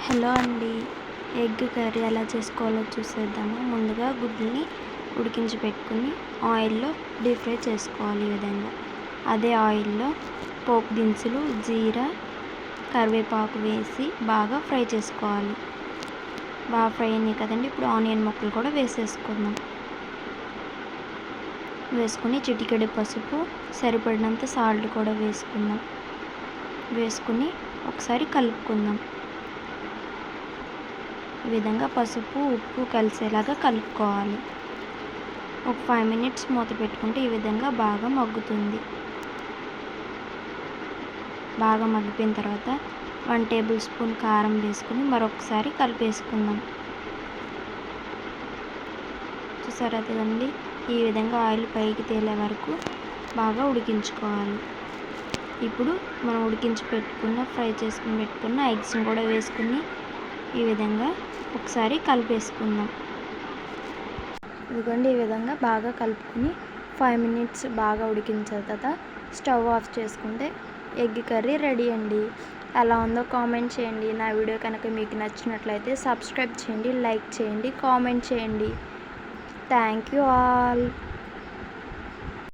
Hello అండి. Egg curry ఎలా చేసుకోవాలో చూసేద్దాము. ముందుగా గుడ్లని ఉడికించి పెట్టుకుని ఆయిల్లో డీప్ ఫ్రై చేసుకోవాలి. ఈ విధంగా అదే ఆయిల్లో పోపు దినుసులు, జీరా, కరివేపాకు వేసి బాగా ఫ్రై చేసుకోవాలి. బాగా ఫ్రై అయినాయి కదండి. ఇప్పుడు ఆనియన్ ముక్కలు కూడా వేసేసుకుందాం. వేసుకుని చిటికెడు పసుపు, సరిపడినంత సాల్ట్ కూడా వేసుకుందాం. వేసుకుని ఒకసారి కలుపుకుందాం. ఈ విధంగా పసుపు, ఉప్పు కలిసేలాగా కలుపుకోవాలి. ఒక 5 minutes మూత పెట్టుకుంటే ఈ విధంగా బాగా మగ్గుతుంది. బాగా మగ్గిపోయిన తర్వాత 1 tablespoon కారం వేసుకుని మరొకసారి కలిపేసుకుందాం. చూసారా కదండి, ఈ విధంగా ఆయిల్ పైకి తేలే వరకు బాగా ఉడికించుకోవాలి. ఇప్పుడు మనం ఉడికించి పెట్టుకున్న ఫ్రై చేసుకుని పెట్టుకున్న ఎగ్స్ని కూడా వేసుకుని ఈ విధంగా ఒకసారి కలిపేసుకుందాం. ఇదిగోండి, ఈ విధంగా బాగా కలుపుకుని 5 minutes బాగా ఉడికించిన తర్వాత స్టవ్ ఆఫ్ చేసుకుంటే ఎగ్ కర్రీ రెడీ అండి. ఎలా ఉందో కామెంట్ చేయండి. నా వీడియో కనుక మీకు నచ్చినట్లయితే సబ్స్క్రైబ్ చేయండి, లైక్ చేయండి, కామెంట్ చేయండి. Thank you all.